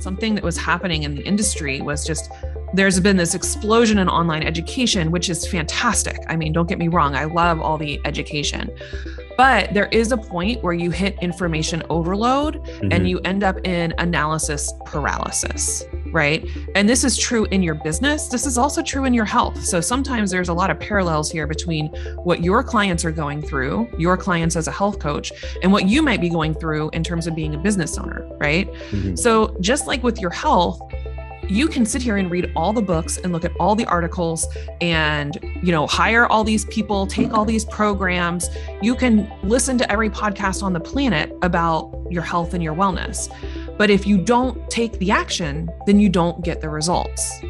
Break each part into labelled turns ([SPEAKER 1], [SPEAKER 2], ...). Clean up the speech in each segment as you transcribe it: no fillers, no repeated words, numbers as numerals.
[SPEAKER 1] something that was happening in the industry was just, there's been this explosion in online education, which is fantastic. I mean, don't get me wrong. I love all the education, but there is a point where you hit information overload and you end up in analysis paralysis, right? And this is true in your business. This is also true in your health. So sometimes there's a lot of parallels here between what your clients are going through, your clients as a health coach, and what you might be going through in terms of being a business owner, right? So just like with your health, you can sit here and read all the books and look at all the articles and, hire all these people, take all these programs. You can listen to every podcast on the planet about your health and your wellness. But if you don't take the action, then you don't get the results.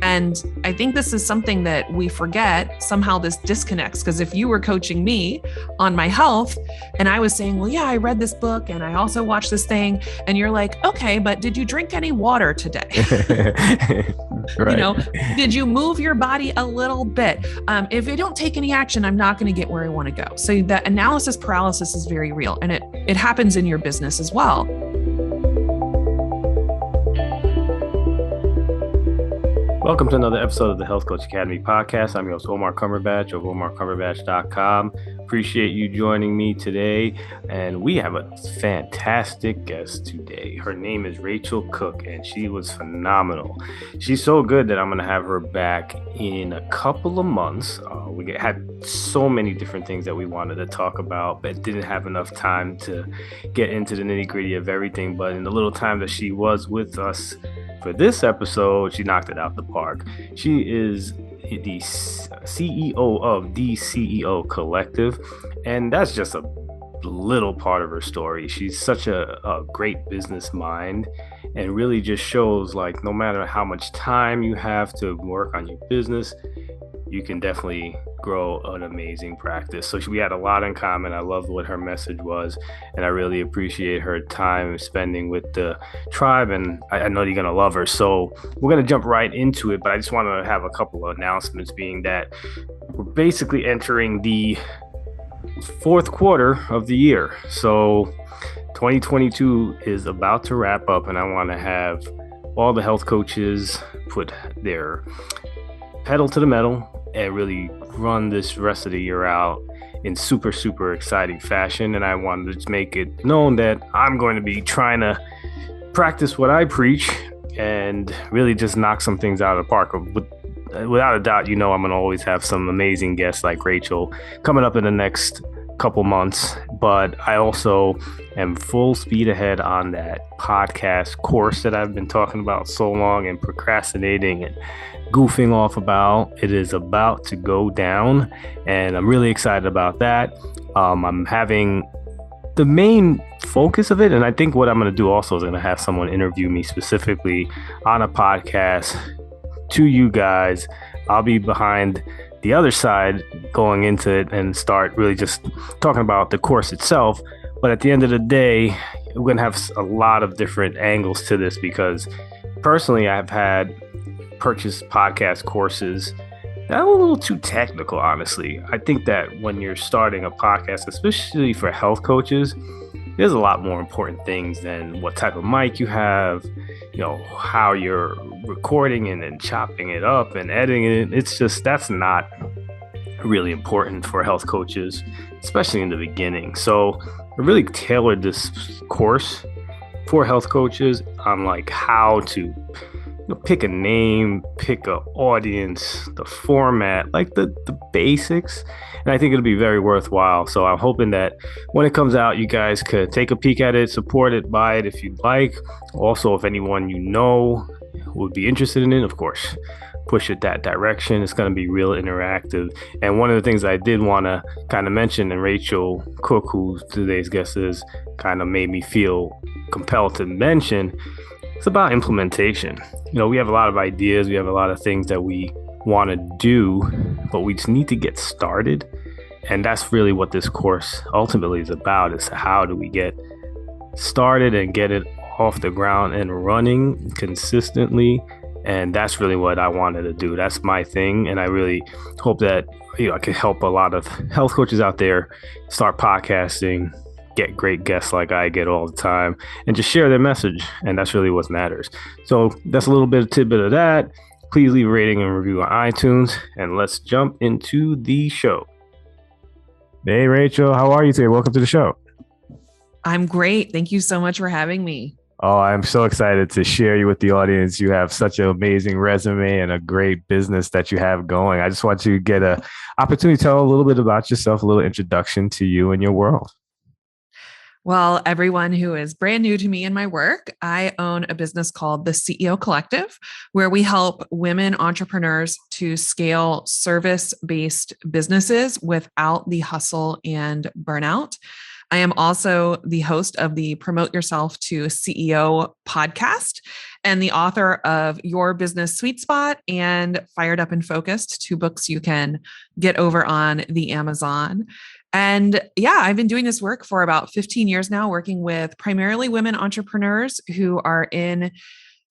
[SPEAKER 1] And I think this is something that we forget. Somehow this disconnects, because if you were coaching me on my health and I was saying, well, yeah, I read this book and I also watched this thing, and you're like, okay, but did you drink any water today?
[SPEAKER 2] Right.
[SPEAKER 1] Did you move your body a little bit? If you don't take any action, I'm not going to get where I want to go. So that analysis paralysis is very real, and it happens in your business as well.
[SPEAKER 2] Welcome to another episode of the Health Coach Academy podcast. I'm your host, Omar Cumberbatch of OmarCumberbatch.com. Appreciate you joining me today. And we have a fantastic guest today. Her name is Racheal Cook, and she was phenomenal. She's so good that I'm going to have her back in a couple of months. We had so many different things that we wanted to talk about, but didn't have enough time to get into the nitty-gritty of everything. But in the little time that she was with us for this episode, she knocked it out the park. She is the CEO of the CEO Collective, and that's just a little part of her story. She's such a great business mind, and really just shows like no matter how much time you have to work on your business, you can definitely grow an amazing practice. So we had a lot in common. I loved what her message was, and I really appreciate her time spending with the tribe, and I know you're going to love her. So we're going to jump right into it, but I just want to have a couple of announcements, being that we're basically entering the fourth quarter of the year. So 2022 is about to wrap up, and I want to have all the health coaches put their pedal to the metal and really run this rest of the year out in super, super exciting fashion. And I wanted to just make it known that I'm going to be trying to practice what I preach and really just knock some things out of the park. Without a doubt, I'm going to always have some amazing guests like Racheal coming up in the next couple months, but I also am full speed ahead on that podcast course that I've been talking about so long and procrastinating and goofing off about. It is about to go down, and I'm really excited about that. I'm having the main focus of it, and I think what I'm going to do also is going to have someone interview me specifically on a podcast to you guys. I'll be behind the other side going into it and start really just talking about the course itself. But at the end of the day, we're going to have a lot of different angles to this, because personally, I've had purchased podcast courses that are a little too technical, honestly. I think that when you're starting a podcast, especially for health coaches, there's a lot more important things than what type of mic you have, how you're recording and then chopping it up and editing it. It's just, that's not really important for health coaches, especially in the beginning. So I really tailored this course for health coaches on like how to pick a name, pick an audience, the format, like the basics. And I think it'll be very worthwhile. So I'm hoping that when it comes out, you guys could take a peek at it, support it, buy it if you'd like. Also, if anyone would be interested in it, of course, push it that direction. It's going to be real interactive. And one of the things I did want to kind of mention, and Racheal Cook, who today's guest is, kind of made me feel compelled to mention, it's about implementation. We have a lot of ideas. We have a lot of things that we want to do, but we just need to get started. And that's really what this course ultimately is about, is how do we get started and get it off the ground and running consistently. And that's really what I wanted to do. That's my thing. And I really hope that I can help a lot of health coaches out there start podcasting, get great guests like I get all the time and just share their message. And that's really what matters. So that's a little bit of tidbit of that. Please leave a rating and review on iTunes, and let's jump into the show. Hey, Racheal, how are you today? Welcome to the show.
[SPEAKER 1] I'm great. Thank you so much for having me.
[SPEAKER 2] Oh, I'm so excited to share you with the audience. You have such an amazing resume and a great business that you have going. I just want you to get an opportunity to tell a little bit about yourself, a little introduction to you and your world.
[SPEAKER 1] Well, everyone who is brand new to me and my work, I own a business called the CEO Collective, where we help women entrepreneurs to scale service-based businesses without the hustle and burnout. I am also the host of the Promote Yourself to CEO podcast and the author of Your Business Sweet Spot and Fired Up and Focused, 2 books you can get over on the Amazon. And yeah, I've been doing this work for about 15 years now, working with primarily women entrepreneurs who are in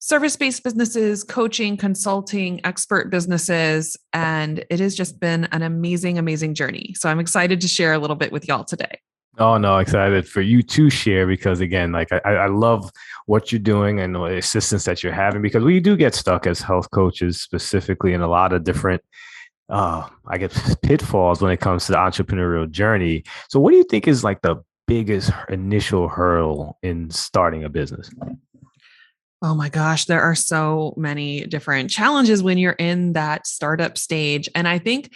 [SPEAKER 1] service-based businesses, coaching, consulting, expert businesses. And it has just been an amazing, amazing journey. So I'm excited to share a little bit with y'all today.
[SPEAKER 2] Oh, no, excited for you to share because, again, like I love what you're doing and the assistance that you're having, because we do get stuck as health coaches, specifically in a lot of different, I guess, pitfalls when it comes to the entrepreneurial journey. So what do you think is like the biggest initial hurdle in starting a business?
[SPEAKER 1] Oh my gosh, there are so many different challenges when you're in that startup stage. And I think,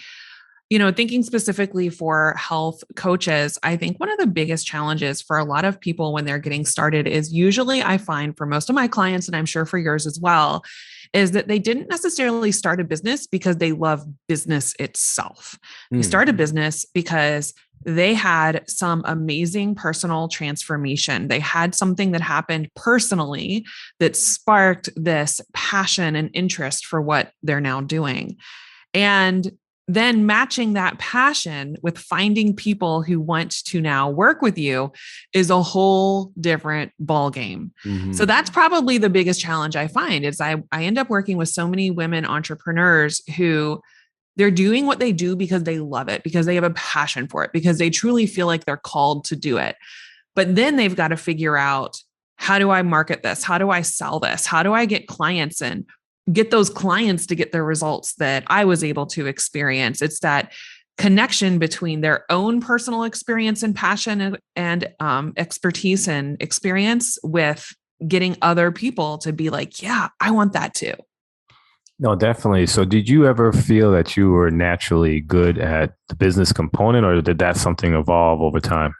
[SPEAKER 1] thinking specifically for health coaches, I think one of the biggest challenges for a lot of people when they're getting started is usually, I find for most of my clients, and I'm sure for yours as well, is that they didn't necessarily start a business because they love business itself. They start a business because they had some amazing personal transformation. They had something that happened personally that sparked this passion and interest for what they're now doing. And then matching that passion with finding people who want to now work with you is a whole different ballgame. So that's probably the biggest challenge I find is I end up working with so many women entrepreneurs who they're doing what they do because they love it, because they have a passion for it, because they truly feel like they're called to do it. But then they've got to figure out, how do I market this? How do I sell this? How do I get clients in? Get those clients to get the results that I was able to experience. It's that connection between their own personal experience and passion and expertise and experience with getting other people to be like, yeah, I want that too.
[SPEAKER 2] No, definitely. So did you ever feel that you were naturally good at the business component, or did that something evolve over time?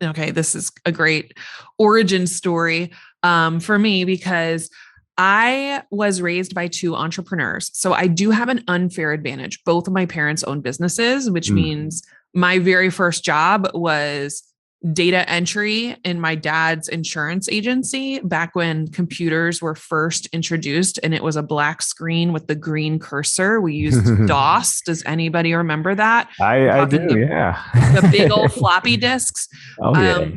[SPEAKER 1] Okay, this is a great origin story for me because I was raised by 2 entrepreneurs. So I do have an unfair advantage. Both of my parents own businesses, which means my very first job was data entry in my dad's insurance agency back when computers were first introduced and it was a black screen with the green cursor. We used DOS. Does anybody remember that?
[SPEAKER 2] I do, yeah.
[SPEAKER 1] The big old floppy disks.
[SPEAKER 2] Oh, yeah.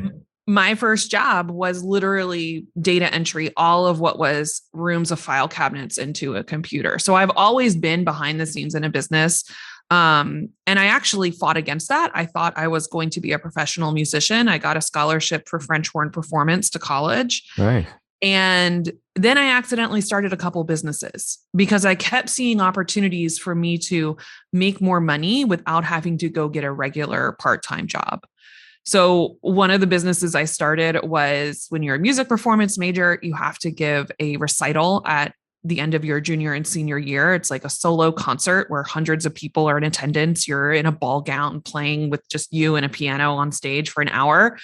[SPEAKER 1] My first job was literally data entry, all of what was rooms of file cabinets into a computer. So I've always been behind the scenes in a business. And I actually fought against that. I thought I was going to be a professional musician. I got a scholarship for French horn performance to college.
[SPEAKER 2] Right.
[SPEAKER 1] And then I accidentally started a couple businesses because I kept seeing opportunities for me to make more money without having to go get a regular part-time job. So one of the businesses I started was, when you're a music performance major, you have to give a recital at the end of your junior and senior year. It's like a solo concert where hundreds of people are in attendance. You're in a ball gown playing with just you and a piano on stage for an hour.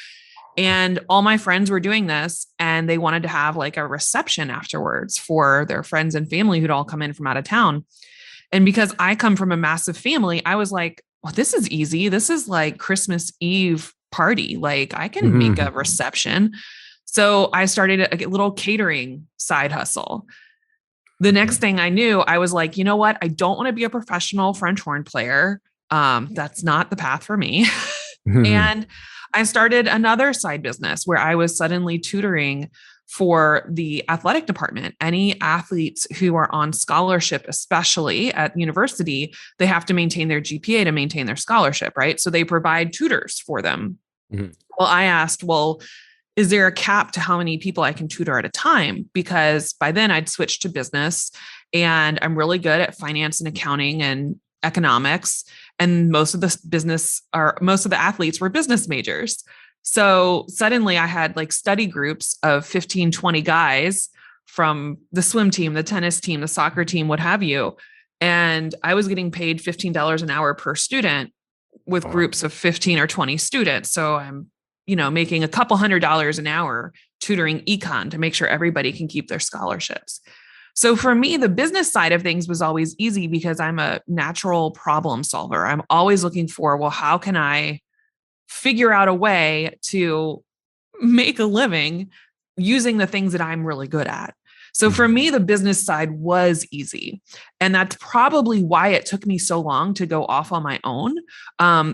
[SPEAKER 1] And all my friends were doing this, and they wanted to have like a reception afterwards for their friends and family who'd all come in from out of town. And because I come from a massive family, I was like, well, this is easy. This is like Christmas Eve party. Like I can make a reception. So I started a little catering side hustle. The next thing I knew, I was like, you know what? I don't want to be a professional French horn player. That's not the path for me. And I started another side business where I was suddenly tutoring for the athletic department. Any athletes who are on scholarship, especially at university, they have to maintain their GPA to maintain their scholarship, right? So they provide tutors for them. Well, I asked, well, is there a cap to how many people I can tutor at a time? Because by then I'd switched to business and I'm really good at finance and accounting and economics. And most of the athletes were business majors. So suddenly I had like study groups of 15, 20 guys from the swim team, the tennis team, the soccer team, what have you. And I was getting paid $15 an hour per student with groups of 15 or 20 students. So I'm making a couple $100s an hour tutoring econ to make sure everybody can keep their scholarships. So for me, the business side of things was always easy because I'm a natural problem solver. I'm always looking for, well, how can I figure out a way to make a living using the things that I'm really good at? So for me, the business side was easy. And that's probably why it took me so long to go off on my own,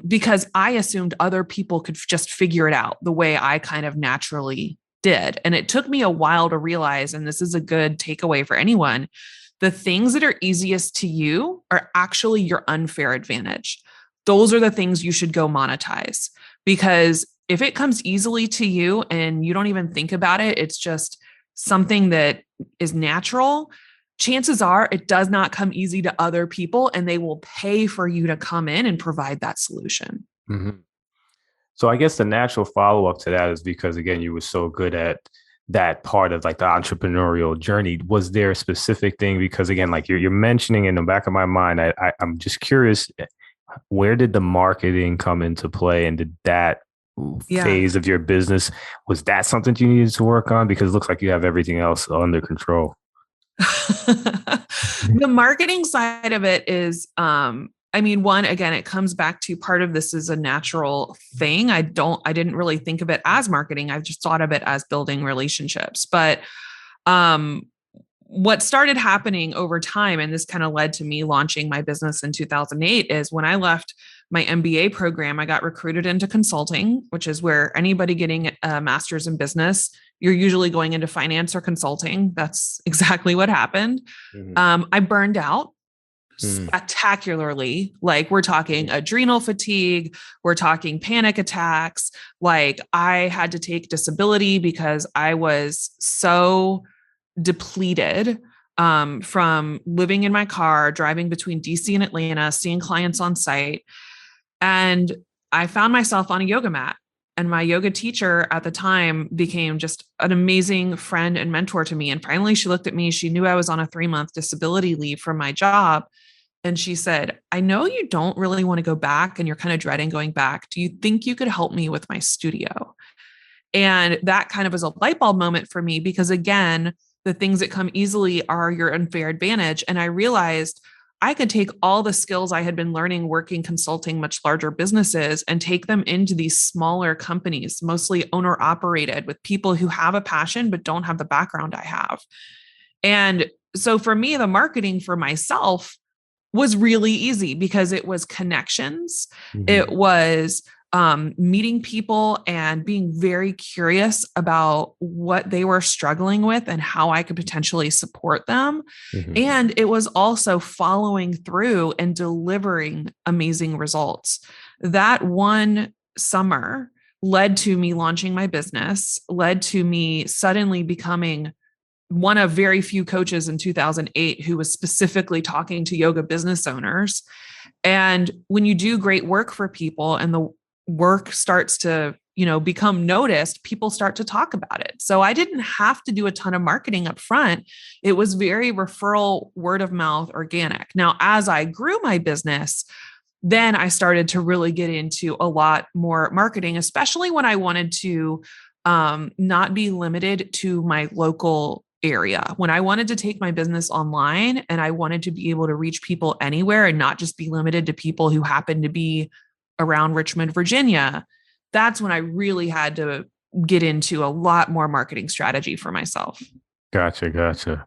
[SPEAKER 1] because I assumed other people could just figure it out the way I kind of naturally did. And it took me a while to realize, and this is a good takeaway for anyone, the things that are easiest to you are actually your unfair advantage. Those are the things you should go monetize, because if it comes easily to you and you don't even think about it, it's just something that is natural, chances are it does not come easy to other people, and they will pay for you to come in and provide that solution.
[SPEAKER 2] Mm-hmm. So I guess the natural follow-up to that is because, again, you were so good at that part of like the entrepreneurial journey. Was there a specific thing? Because again, like you're mentioning in the back of my mind, I'm just curious, where did the marketing come into play, and did that phase of your business, was that something you needed to work on? Because it looks like you have everything else under control.
[SPEAKER 1] The marketing side of it is, one, again, it comes back to part of this is a natural thing. I didn't really think of it as marketing. I've just thought of it as building relationships. But what started happening over time, and this kind of led to me launching my business in 2008, is when I left my MBA program, I got recruited into consulting, which is where anybody getting a master's in business, you're usually going into finance or consulting. That's exactly what happened. Mm-hmm. I burned out spectacularly. Like, we're talking adrenal fatigue, we're talking panic attacks. Like, I had to take disability because I was so depleted from living in my car, driving between DC and Atlanta, seeing clients on site. And I found myself on a yoga mat, and my yoga teacher at the time became just an amazing friend and mentor to me. And finally she looked at me, she knew I was on a 3-month disability leave from my job. And she said, I know you don't really want to go back and you're kind of dreading going back. Do you think you could help me with my studio? And that kind of was a light bulb moment for me, because again, the things that come easily are your unfair advantage. And I realized I could take all the skills I had been learning working consulting much larger businesses and take them into these smaller companies, mostly owner operated, with people who have a passion but don't have the background I have. And so for me, the marketing for myself was really easy because it was connections. Mm-hmm. It was meeting people and being very curious about what they were struggling with and how I could potentially support them. Mm-hmm. And it was also following through and delivering amazing results. That one summer led to me launching my business, led to me suddenly becoming one of very few coaches in 2008 who was specifically talking to yoga business owners. And when you do great work for people and the work starts to, become noticed, people start to talk about it. So I didn't have to do a ton of marketing up front. It was very referral, word of mouth, organic. Now, as I grew my business, then I started to really get into a lot more marketing, especially when I wanted to not be limited to my local area. When I wanted to take my business online and I wanted to be able to reach people anywhere and not just be limited to people who happen to be around Richmond, Virginia, that's when I really had to get into a lot more marketing strategy for myself.
[SPEAKER 2] Gotcha.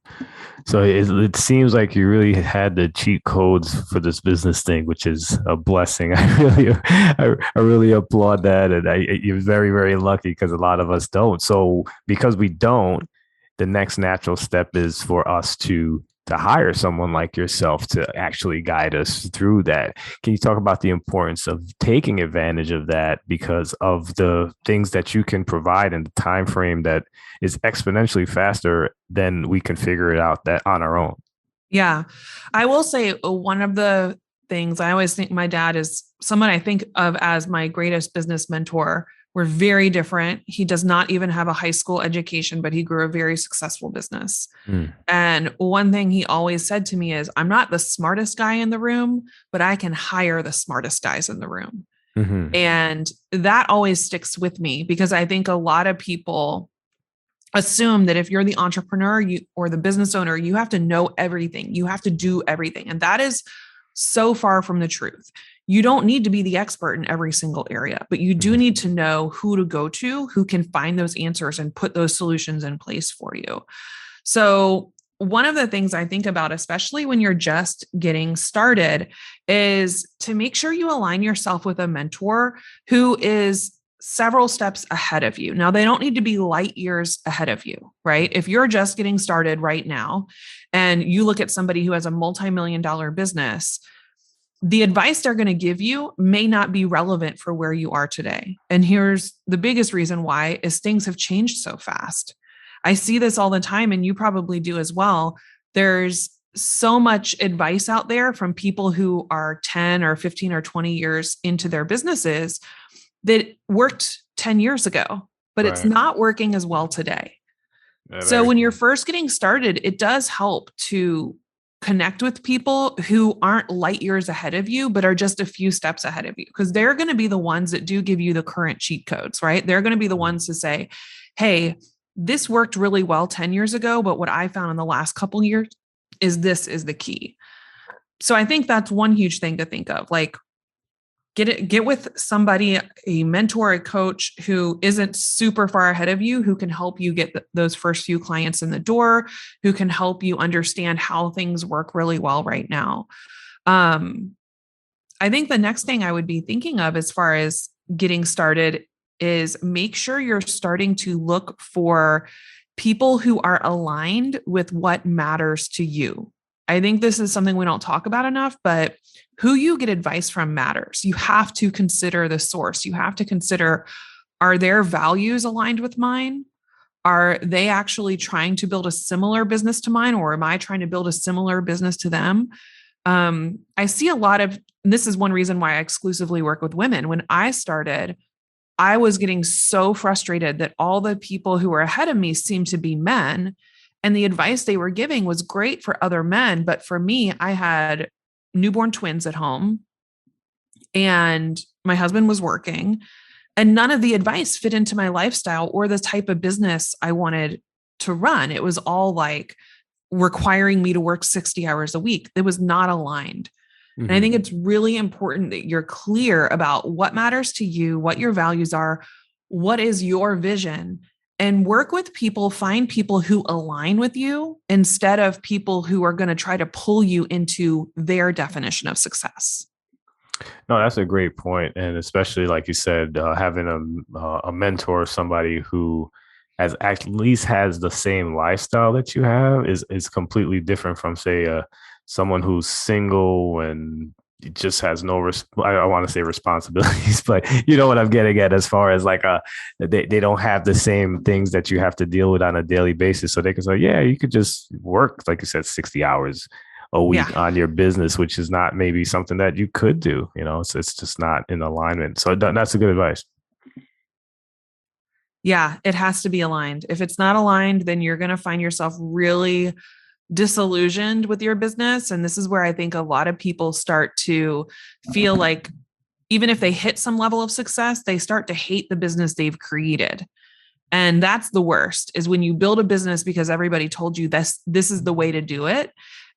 [SPEAKER 2] So it seems like you really had the cheat codes for this business thing, which is a blessing. I really applaud that. And you're very, very lucky, because a lot of us don't. So because we don't, the next natural step is for us to to hire someone like yourself to actually guide us through that. Can you talk about the importance of taking advantage of that because of the things that you can provide in the time frame that is exponentially faster than we can figure it out that on our own?
[SPEAKER 1] Yeah. I will say one of the things I always think my dad is someone I think of as my greatest business mentor. We're very different. He does not even have a high school education, but he grew a very successful business.
[SPEAKER 2] Mm.
[SPEAKER 1] And one thing he always said to me is, I'm not the smartest guy in the room, but I can hire the smartest guys in the room.
[SPEAKER 2] Mm-hmm.
[SPEAKER 1] And that always sticks with me because I think a lot of people assume that if you're the entrepreneur or the business owner, you have to know everything. You have to do everything. And that is so far from the truth. You don't need to be the expert in every single area, but you do need to know who to go to, who can find those answers and put those solutions in place for you. So one of the things I think about, especially when you're just getting started, is to make sure you align yourself with a mentor who is several steps ahead of you. Now, they don't need to be light years ahead of you, right? If you're just getting started right now and you look at somebody who has a multi-million-dollar business, the advice they're going to give you may not be relevant for where you are today. And here's the biggest reason why is things have changed so fast. I see this all the time, and you probably do as well. There's so much advice out there from people who are 10 or 15 or 20 years into their businesses that worked 10 years ago, but it's
[SPEAKER 2] Right.
[SPEAKER 1] not working as well today.
[SPEAKER 2] Yeah,
[SPEAKER 1] So
[SPEAKER 2] very
[SPEAKER 1] when you're
[SPEAKER 2] true.
[SPEAKER 1] first getting started, it does help to connect with people who aren't light years ahead of you, but are just a few steps ahead of you, because they're going to be the ones that do give you the current cheat codes, right? They're going to be the ones to say, hey, this worked really well 10 years ago, but what I found in the last couple of years is this is the key. So I think that's one huge thing to think of. Like, get with somebody, a mentor, a coach who isn't super far ahead of you, who can help you get those first few clients in the door, who can help you understand how things work really well right now. I think the next thing I would be thinking of as far as getting started is make sure you're starting to look for people who are aligned with what matters to you. I think this is something we don't talk about enough, but who you get advice from matters. You have to consider the source. You have to consider, are their values aligned with mine? Are they actually trying to build a similar business to mine, or am I trying to build a similar business to them? I see a lot of, this is one reason why I exclusively work with women. When I started, I was getting so frustrated that all the people who were ahead of me seemed to be men. And the advice they were giving was great for other men. But for me, I had newborn twins at home and my husband was working, and none of the advice fit into my lifestyle or the type of business I wanted to run. It was all like requiring me to work 60 hours a week. It was not aligned. And I
[SPEAKER 2] Mm-hmm.
[SPEAKER 1] think it's really important that you're clear about what matters to you, what your values are, what is your vision, and work with people, find people who align with you instead of people who are going to try to pull you into their definition of success.
[SPEAKER 2] No, that's a great point, and especially like you said, having a mentor, somebody who has at least has the same lifestyle that you have is completely different from, say, someone who's single and just has no I want to say responsibilities, but you know what I'm getting at as far as like they don't have the same things that you have to deal with on a daily basis. So they can say, yeah, you could just work, like you said, 60 hours a
[SPEAKER 1] Yeah.
[SPEAKER 2] week on your business, which is not maybe something that you could do, you know, so it's just not in alignment. So that's a good advice.
[SPEAKER 1] Yeah, it has to be aligned. If it's not aligned, then you're going to find yourself really disillusioned with your business. And this is where I think a lot of people start to feel like even if they hit some level of success, they start to hate the business they've created. And that's the worst, is when you build a business because everybody told you this is the way to do it.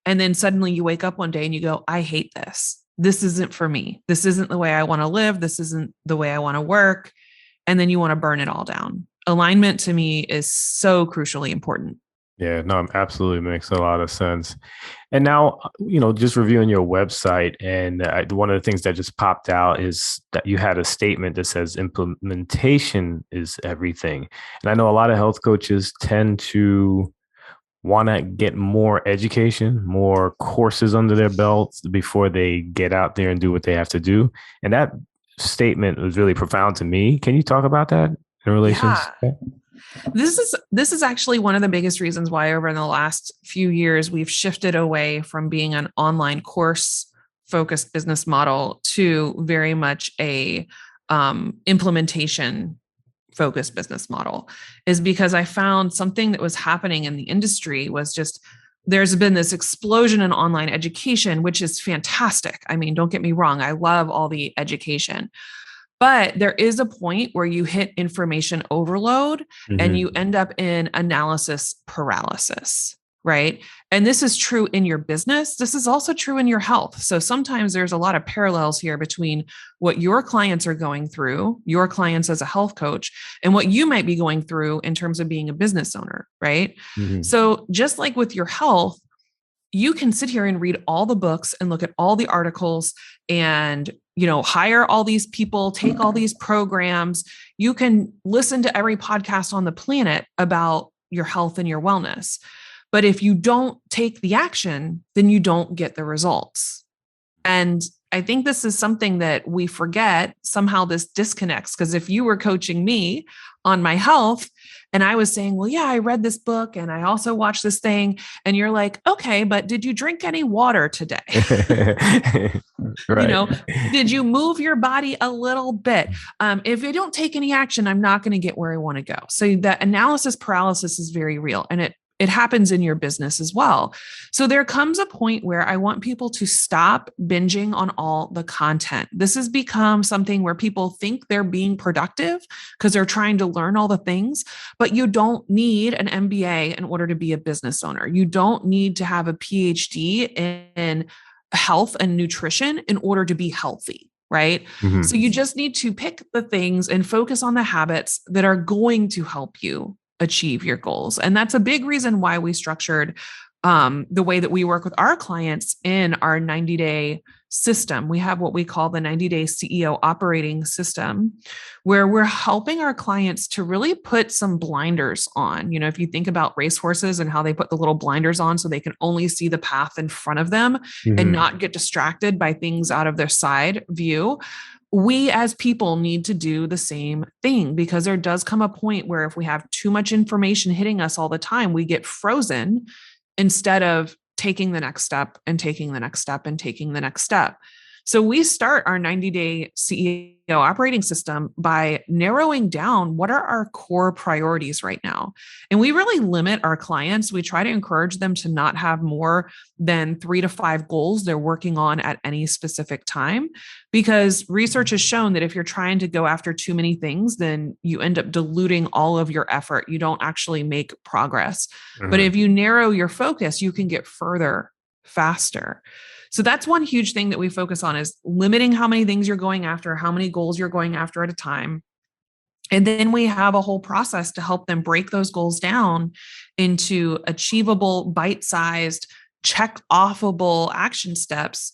[SPEAKER 1] And then suddenly you wake up one day and you go, I hate this. This isn't for me. This isn't the way I want to live. This isn't the way I want to work. And then you want to burn it all down. Alignment to me is so crucially important.
[SPEAKER 2] Yeah, no, absolutely makes a lot of sense. And now, you know, just reviewing your website, and one of the things that just popped out is that you had a statement that says implementation is everything. And I know a lot of health coaches tend to want to get more education, more courses under their belts before they get out there and do what they have to do. And that statement was really profound to me. Can you talk about that in relations?
[SPEAKER 1] Yeah. This is actually one of the biggest reasons why over the last few years we've shifted away from being an online course focused business model to very much a implementation focused business model, is because I found something that was happening in the industry was just there's been this explosion in online education, which is fantastic. I mean, don't get me wrong, I love all the education. But there is a point where you hit information overload and you
[SPEAKER 2] Mm-hmm.
[SPEAKER 1] end up in analysis paralysis, right? And this is true in your business. This is also true in your health. So sometimes there's a lot of parallels here between what your clients are going through, your clients as a health coach, and what you might be going through in terms of being a business owner, right?
[SPEAKER 2] Mm-hmm.
[SPEAKER 1] So just like with your health, you can sit here and read all the books and look at all the articles and hire all these people, take all these programs. You can listen to every podcast on the planet about your health and your wellness, but if you don't take the action, then you don't get the results. And I think this is something that we forget. Somehow this disconnects, because if you were coaching me on my health and I was saying, well, yeah, I read this book and I also watched this thing. And you're like, okay, but did you drink any water today?
[SPEAKER 2] Right.
[SPEAKER 1] Did you move your body a little bit? If you don't take any action, I'm not going to get where I want to go. So that analysis paralysis is very real. And it happens in your business as well. So there comes a point where I want people to stop binging on all the content. This has become something where people think they're being productive because they're trying to learn all the things, but you don't need an MBA in order to be a business owner. You don't need to have a PhD in health and nutrition in order to be healthy. Right.
[SPEAKER 2] Mm-hmm.
[SPEAKER 1] So you just need to pick the things and focus on the habits that are going to help you achieve your goals. And that's a big reason why we structured the way that we work with our clients in our 90-day system. We have what we call the 90-day CEO operating system, where we're helping our clients to really put some blinders on. If you think about racehorses and how they put the little blinders on so they can only see the path in front of them and not get distracted by things out of their side view. We as people need to do the same thing, because there does come a point where if we have too much information hitting us all the time, we get frozen instead of taking the next step and taking the next step and taking the next step. So we start our 90-day CEO operating system by narrowing down what are our core priorities right now. And we really limit our clients. We try to encourage them to not have more than 3 to 5 goals they're working on at any specific time, because research has shown that if you're trying to go after too many things, then you end up diluting all of your effort. You don't actually make progress.
[SPEAKER 2] Mm-hmm.
[SPEAKER 1] But if you narrow your focus, you can get further faster. So that's one huge thing that we focus on, is limiting how many things you're going after, how many goals you're going after at a time. And then we have a whole process to help them break those goals down into achievable, bite-sized, check-offable action steps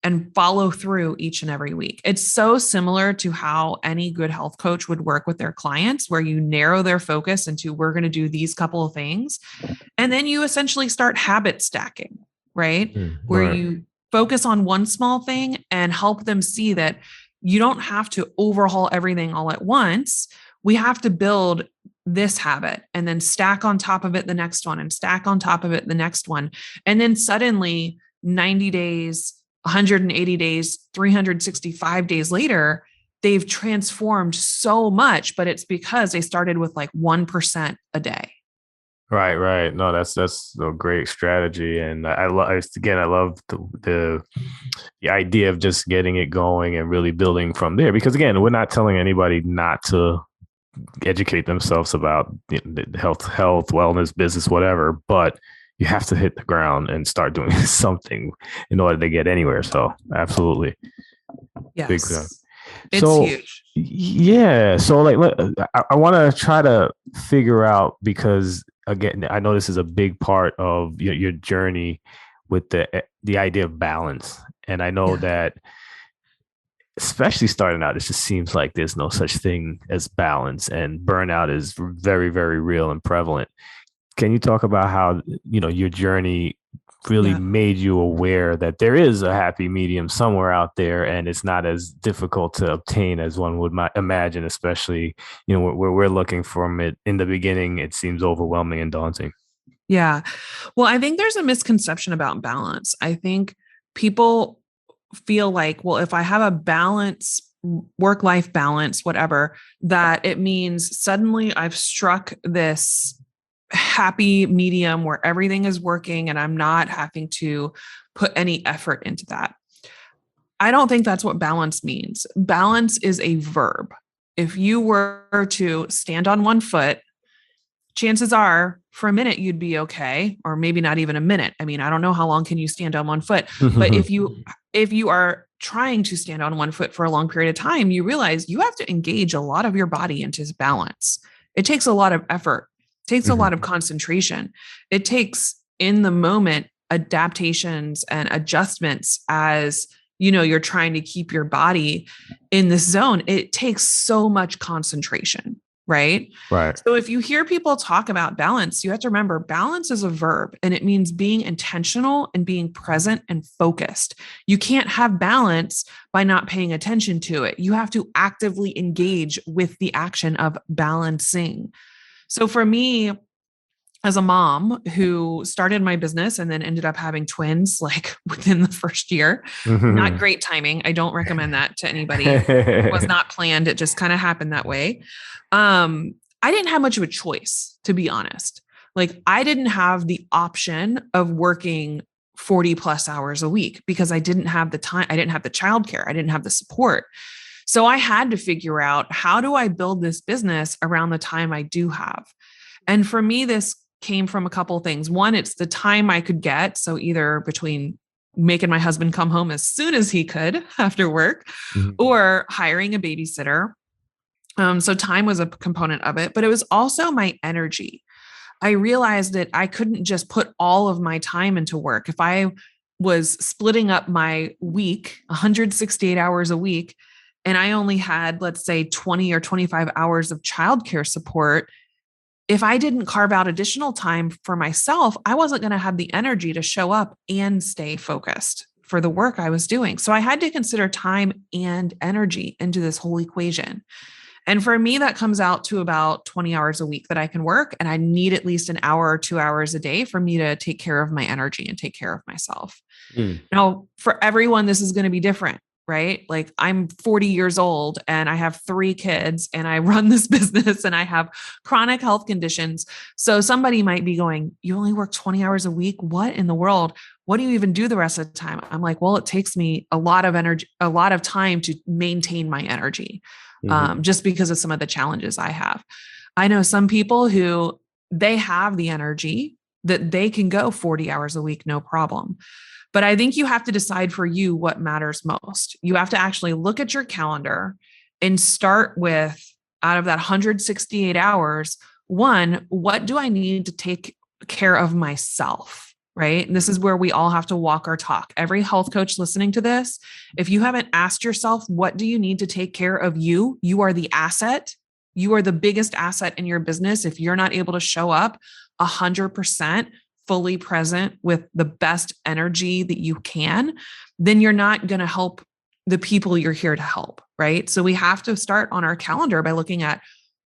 [SPEAKER 1] and follow through each and every week. It's so similar to how any good health coach would work with their clients, where you narrow their focus into, we're going to do these couple of things. And then you essentially start habit stacking, right? Where you focus on one small thing and help them see that you don't have to overhaul everything all at once. We have to build this habit and then stack on top of it the next one and stack on top of it the next one. And then suddenly 90 days, 180 days, 365 days later, they've transformed so much, but it's because they started with like 1% a day.
[SPEAKER 2] Right. No, that's a great strategy, and I love the idea of just getting it going and really building from there. Because again, we're not telling anybody not to educate themselves about health, wellness, business, whatever, but you have to hit the ground and start doing something in order to get anywhere. So, absolutely,
[SPEAKER 1] yes,
[SPEAKER 2] big time.
[SPEAKER 1] It's huge.
[SPEAKER 2] Yeah. So, I want to try to figure out, because again, I know this is a big part of your journey with the idea of balance. And I know that, especially starting out, it just seems like there's no such thing as balance, and burnout is very, very real and prevalent. Can you talk about how, your journey really
[SPEAKER 1] Yeah.
[SPEAKER 2] made you aware that there is a happy medium somewhere out there and it's not as difficult to obtain as one would imagine, especially, where we're looking from it in the beginning, it seems overwhelming and daunting.
[SPEAKER 1] Yeah. Well, I think there's a misconception about balance. I think people feel like, well, if I have a balance, work life balance, whatever, that it means suddenly I've struck this happy medium where everything is working and I'm not having to put any effort into that. I don't think that's what balance means. Balance is a verb. If you were to stand on one foot, chances are for a minute you'd be okay, or maybe not even a minute. I mean, I don't know how long can you stand on one foot, but if you are trying to stand on one foot for a long period of time, you realize you have to engage a lot of your body into balance. It takes a lot of effort, it takes a lot of concentration. It takes in the moment adaptations and adjustments as you're trying to keep your body in this zone. It takes so much concentration, right?
[SPEAKER 2] Right.
[SPEAKER 1] So if you hear people talk about balance, you have to remember balance is a verb and it means being intentional and being present and focused. You can't have balance by not paying attention to it. You have to actively engage with the action of balancing. So for me, as a mom who started my business and then ended up having twins like within the first year, not great timing. I don't recommend that to anybody. It was not planned. It just kind of happened that way. I didn't have much of a choice, to be honest. Like I didn't have the option of working 40 plus hours a week because I didn't have the time. I didn't have the childcare. I didn't have the support. So I had to figure out, how do I build this business around the time I do have? And for me, this came from a couple of things. One, it's the time I could get. So either between making my husband come home as soon as he could after work or hiring a babysitter. So time was a component of it, but it was also my energy. I realized that I couldn't just put all of my time into work. If I was splitting up my week, 168 hours a week, and I only had, let's say, 20 or 25 hours of childcare support, if I didn't carve out additional time for myself, I wasn't going to have the energy to show up and stay focused for the work I was doing. So I had to consider time and energy into this whole equation. And for me, that comes out to about 20 hours a week that I can work. And I need at least an hour or 2 hours a day for me to take care of my energy and take care of myself. Now, for everyone, this is going to be different, right? Like I'm 40 years old and I have 3 kids and I run this business and I have chronic health conditions. So somebody might be going, you only work 20 hours a week. What in the world? What do you even do the rest of the time? I'm like, well, it takes me a lot of energy, a lot of time to maintain my energy. Just because of some of the challenges I have. I know some people who they have the energy that they can go 40 hours a week, no problem. But I think you have to decide for you what matters most. You have to actually look at your calendar and start with, out of that 168 hours, one, what do I need to take care of myself? Right. And this is where we all have to walk our talk. Every health coach listening to this, if you haven't asked yourself, what do you need to take care of you? You are the asset. You are the biggest asset in your business. If you're not able to show up 100% fully present with the best energy that you can, then you're not going to help the people you're here to help. Right. So we have to start on our calendar by looking at,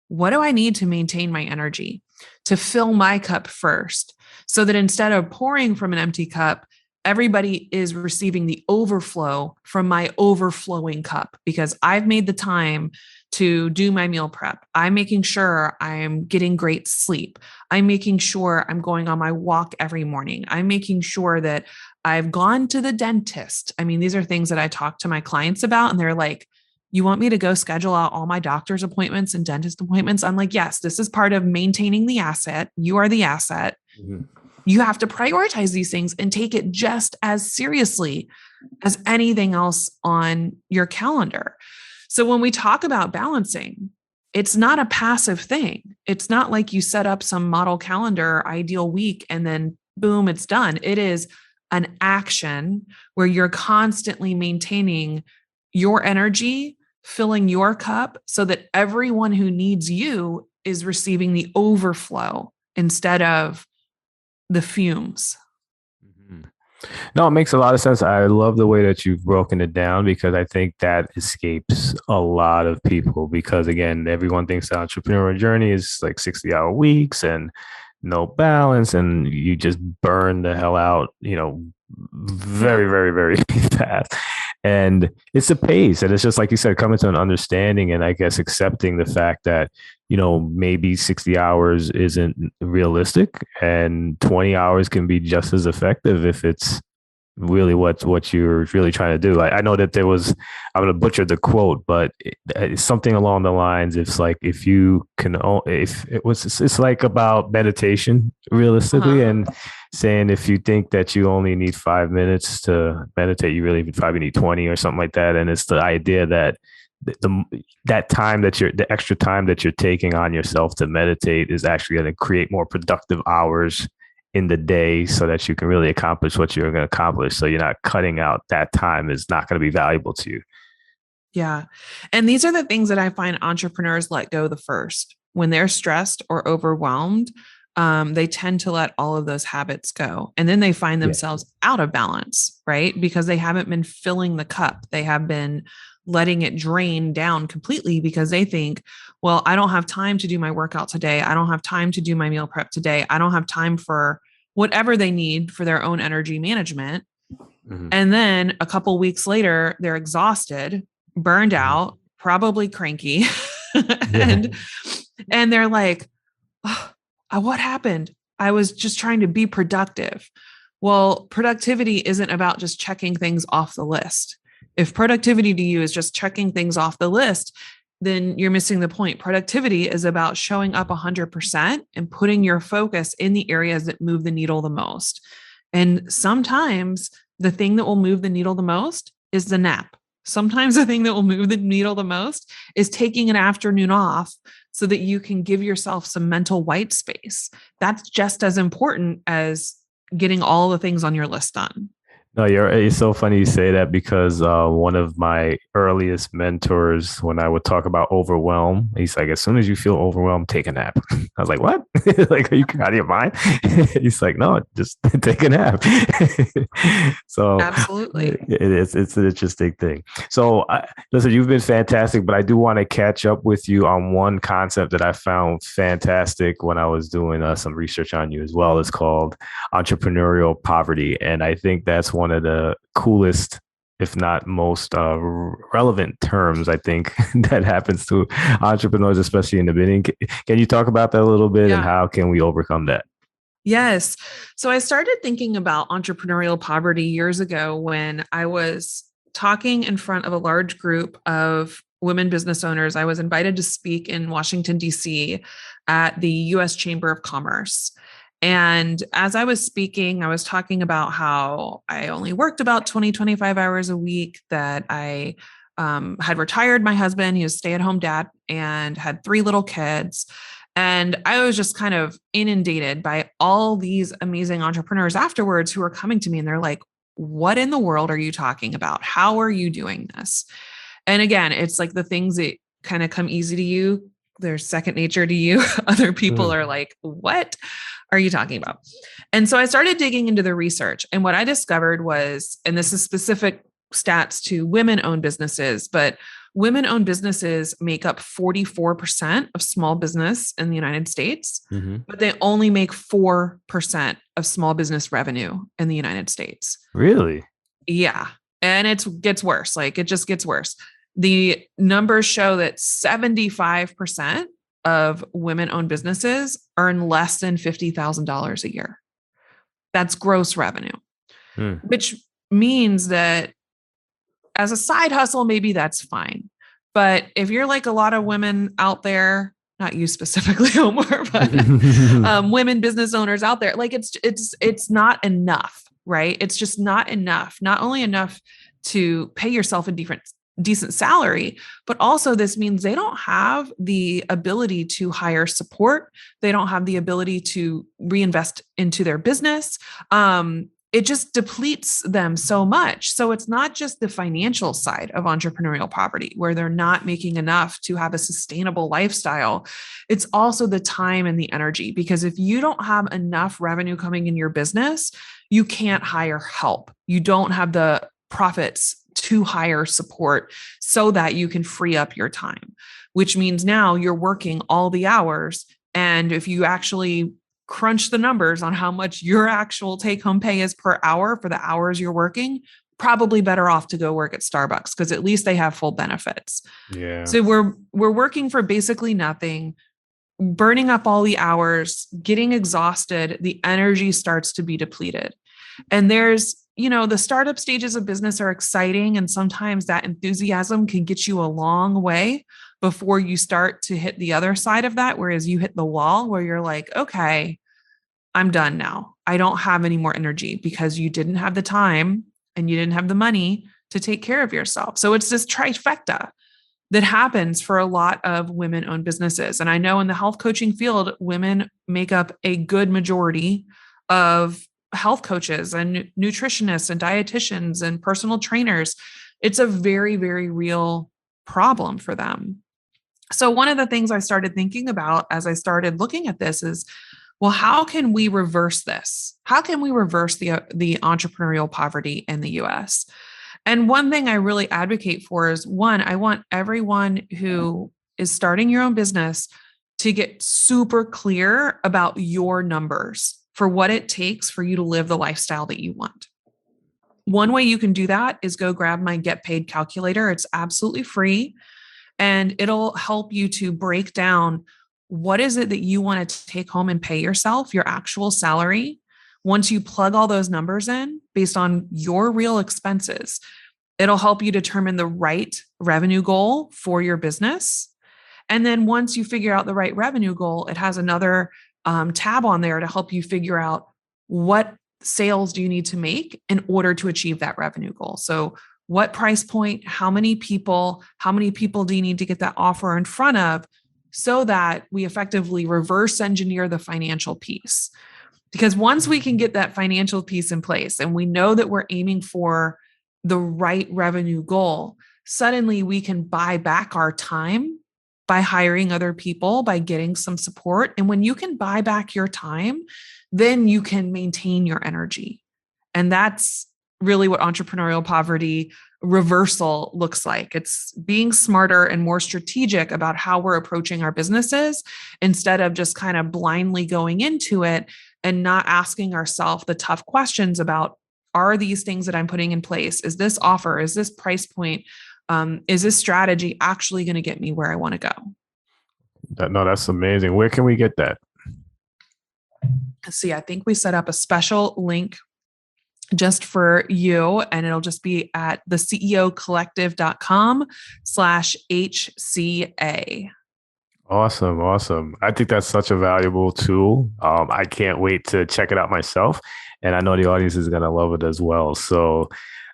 [SPEAKER 1] what do I need to maintain my energy, to fill my cup first, so that instead of pouring from an empty cup, everybody is receiving the overflow from my overflowing cup, because I've made the time to do my meal prep. I'm making sure I'm getting great sleep. I'm making sure I'm going on my walk every morning. I'm making sure that I've gone to the dentist. I mean, these are things that I talk to my clients about, and they're like, you want me to go schedule out all my doctor's appointments and dentist appointments? I'm like, yes, this is part of maintaining the asset. You are the asset. You have to prioritize these things and take it just as seriously as anything else on your calendar. So when we talk about balancing, it's not a passive thing. It's not like you set up some model calendar, ideal week, and then boom, it's done. It is an action where you're constantly maintaining your energy, filling your cup so that everyone who needs you is receiving the overflow instead of the fumes.
[SPEAKER 2] Mhm. No, it makes a lot of sense. I love the way that you've broken it down because I think that escapes a lot of people because again, everyone thinks the entrepreneurial journey is like 60-hour weeks and no balance and you just burn the hell out,
[SPEAKER 1] Yeah.
[SPEAKER 2] very, very, very fast. And it's a pace. And it's just like you said, coming to an understanding and I guess accepting the fact that, maybe 60 hours isn't realistic and 20 hours can be just as effective if it's really what you're really trying to do. I know that there was, I'm going to butcher the quote, but it's something along the lines. It's like if you can, if it was, it's like about meditation realistically,
[SPEAKER 1] Uh-huh.
[SPEAKER 2] and saying if you think that you only need 5 minutes to meditate, you really probably need 20 or something like that. And it's the idea that that time that the extra time that you're taking on yourself to meditate is actually going to create more productive hours in the day so that you can really accomplish what you're going to accomplish. So you're not cutting out that time is not going to be valuable to you.
[SPEAKER 1] Yeah. And these are the things that I find entrepreneurs let go the first. When they're stressed or overwhelmed, they tend to let all of those habits go. And then they find
[SPEAKER 2] Yeah.
[SPEAKER 1] themselves out of balance, right? Because they haven't been filling the cup. They have been letting it drain down completely because they think, well, I don't have time to do my workout today. I don't have time to do my meal prep today. I don't have time for whatever they need for their own energy management.
[SPEAKER 2] Mm-hmm.
[SPEAKER 1] And then a couple weeks later, they're exhausted, burned
[SPEAKER 2] Mm-hmm.
[SPEAKER 1] out, probably cranky.
[SPEAKER 2] Yeah.
[SPEAKER 1] and and they're like, oh, what happened? I was just trying to be productive. Well, productivity isn't about just checking things off the list. If productivity to you is just checking things off the list, then you're missing the point. Productivity is about showing up 100% and putting your focus in the areas that move the needle the most. And sometimes the thing that will move the needle the most is the nap. Sometimes the thing that will move the needle the most is taking an afternoon off so that you can give yourself some mental white space. That's just as important as getting all the things on your list done.
[SPEAKER 2] No, it's so funny you say that because one of my earliest mentors, when I would talk about overwhelm, he's like, as soon as you feel overwhelmed, take a nap. I was like, what? Like, are you out of your mind? He's like, no, just take a nap. So
[SPEAKER 1] Absolutely.
[SPEAKER 2] it's an interesting thing. So listen, you've been fantastic, but I do want to catch up with you on one concept that I found fantastic when I was doing some research on you as well. It's called entrepreneurial poverty. And I think that's one of the coolest, if not most relevant terms, I think, that happens to entrepreneurs, especially in the beginning. Can you talk about that a little bit and
[SPEAKER 1] Yeah.
[SPEAKER 2] how can we overcome that?
[SPEAKER 1] Yes. So I started thinking about entrepreneurial poverty years ago when I was talking in front of a large group of women business owners. I was invited to speak in Washington, D.C. at the U.S. Chamber of Commerce. And as I was speaking, I was talking about how I only worked about 20, 25 hours a week, that I had retired my husband. He was a stay-at-home dad and had 3 little kids. And I was just kind of inundated by all these amazing entrepreneurs afterwards who were coming to me and they're like, what in the world are you talking about? How are you doing this? And again, it's like the things that kind of come easy to you, they're second nature to you. Other people are
[SPEAKER 2] Mm-hmm.
[SPEAKER 1] like, what are you talking about? And so I started digging into the research. And what I discovered was, and this is specific stats to women owned businesses, but women owned businesses make up 44% of small business in the United States,
[SPEAKER 2] Mm-hmm.
[SPEAKER 1] but they only make 4% of small business revenue in the United States.
[SPEAKER 2] Really?
[SPEAKER 1] Yeah. And it gets worse. Like it just gets worse. The numbers show that 75% of women owned businesses earn less than $50,000 a year. That's gross revenue,
[SPEAKER 2] Mm.
[SPEAKER 1] which means that as a side hustle, maybe that's fine. But if you're like a lot of women out there, not you specifically, Omar, but women business owners out there, like it's not enough, right? It's just not enough. Not only enough to pay yourself a decent salary, but also this means they don't have the ability to hire support. They don't have the ability to reinvest into their business. it just depletes them so much. So it's not just the financial side of entrepreneurial poverty where they're not making enough to have a sustainable lifestyle. It's also the time and the energy, because if you don't have enough revenue coming in your business, you can't hire help. You don't have the profits to hire support so that you can free up your time, which means now you're working all the hours. And if you actually crunch the numbers on how much your actual take home pay is per hour for the hours you're working, probably better off to go work at Starbucks because at least they have full benefits.
[SPEAKER 2] Yeah.
[SPEAKER 1] So we're working for basically nothing, burning up all the hours, getting exhausted, the energy starts to be depleted. And there's, the startup stages of business are exciting. And sometimes that enthusiasm can get you a long way before you start to hit the other side of that. Whereas you hit the wall where you're like, okay, I'm done now. I don't have any more energy because you didn't have the time and you didn't have the money to take care of yourself. So it's this trifecta that happens for a lot of women-owned businesses. And I know in the health coaching field, women make up a good majority of health coaches and nutritionists and dietitians and personal trainers. It's a very, very real problem for them. So one of the things I started thinking about as I started looking at this is, well, how can we reverse this? How can we reverse the entrepreneurial poverty in the US? And one thing I really advocate for is, one, I want everyone who is starting your own business to get super clear about your numbers for what it takes for you to live the lifestyle that you want. One way you can do that is go grab my Get Paid calculator. It's absolutely free, and it'll help you to break down what is it that you want to take home and pay yourself, your actual salary. Once you plug all those numbers in based on your real expenses, it'll help you determine the right revenue goal for your business. And then once you figure out the right revenue goal, it has another tab on there to help you figure out what sales do you need to make in order to achieve that revenue goal. So what price point, how many people do you need to get that offer in front of, so that we effectively reverse engineer the financial piece. Because once we can get that financial piece in place and we know that we're aiming for the right revenue goal, suddenly we can buy back our time by hiring other people, by getting some support. And when you can buy back your time, then you can maintain your energy. And that's really what entrepreneurial poverty reversal looks like. It's being smarter and more strategic about how we're approaching our businesses instead of just kind of blindly going into it and not asking ourselves the tough questions about, are these things that I'm putting in place? Is this offer? Is this price point? Is this strategy actually going to get me where I want to go?
[SPEAKER 2] No, that's amazing. Where can we get that?
[SPEAKER 1] See, I think we set up a special link just for you, and it'll just be at theceocollective.com/HCA.
[SPEAKER 2] Awesome. I think that's such a valuable tool. I can't wait to check it out myself. And I know the audience is going to love it as well. So,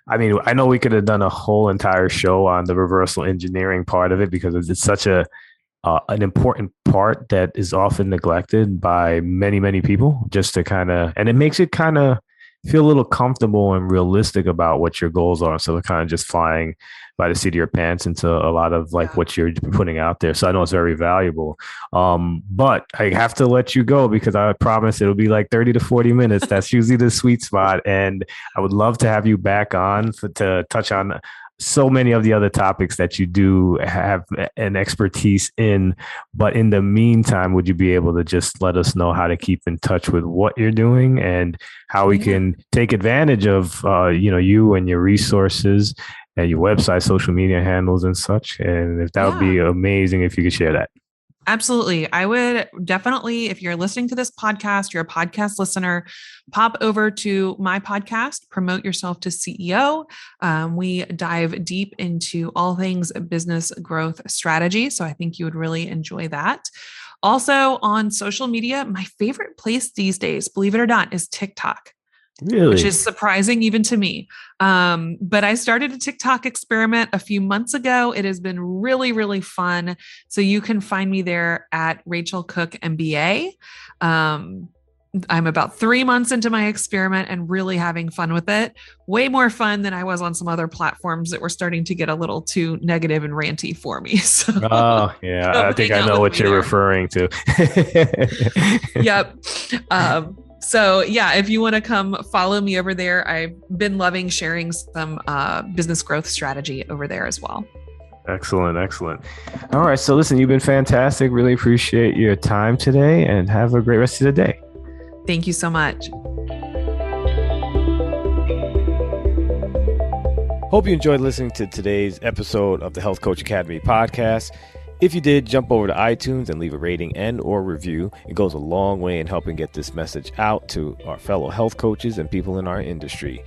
[SPEAKER 2] I mean, I know we could have done a whole entire show on the reversal engineering part of it, because it's such an important part that is often neglected by many, many people, just to and it makes it kind of feel a little comfortable and realistic about what your goals are. So they're kind of just flying by the seat of your pants into a lot of what you're putting out there. So I know it's very valuable. But I have to let you go because I promise it'll be like 30 to 40 minutes. That's usually the sweet spot. And I would love to have you back on to touch on so many of the other topics that you do have an expertise in. But in the meantime, would you be able to just let us know how to keep in touch with what you're doing and how we can take advantage of, you and your resources and your website, social media handles and such? And if that would be amazing if you could share that.
[SPEAKER 1] Absolutely. I would definitely, if you're listening to this podcast, you're a podcast listener, pop over to my podcast, Promote Yourself to CEO. We dive deep into all things business growth strategy. So I think you would really enjoy that. Also on social media, my favorite place these days, believe it or not, is TikTok.
[SPEAKER 2] Really?
[SPEAKER 1] Which is surprising even to me. But I started a TikTok experiment a few months ago. It has been really, really fun. So you can find me there at Racheal Cook MBA. I'm about 3 months into my experiment and really having fun with it. Way more fun than I was on some other platforms that were starting to get a little too negative and ranty for me. So
[SPEAKER 2] oh, yeah. I think I know what you're referring to.
[SPEAKER 1] Yep. So yeah, if you want to come follow me over there, I've been loving sharing some business growth strategy over there as well.
[SPEAKER 2] Excellent. All right. So listen, you've been fantastic. Really appreciate your time today and have a great rest of the day.
[SPEAKER 1] Thank you so much.
[SPEAKER 2] Hope you enjoyed listening to today's episode of the Health Coach Academy podcast. If you did, jump over to iTunes and leave a rating and or review. It goes a long way in helping get this message out to our fellow health coaches and people in our industry.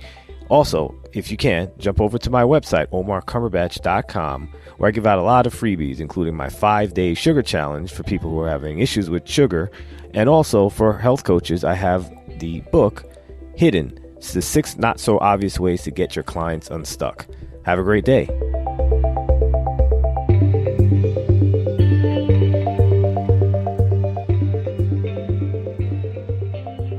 [SPEAKER 2] Also, if you can, jump over to my website, omarcumberbatch.com, where I give out a lot of freebies, including my 5-day sugar challenge for people who are having issues with sugar. And also for health coaches, I have the book, Hidden. It's the 6 not so obvious ways to get your clients unstuck. Have a great day.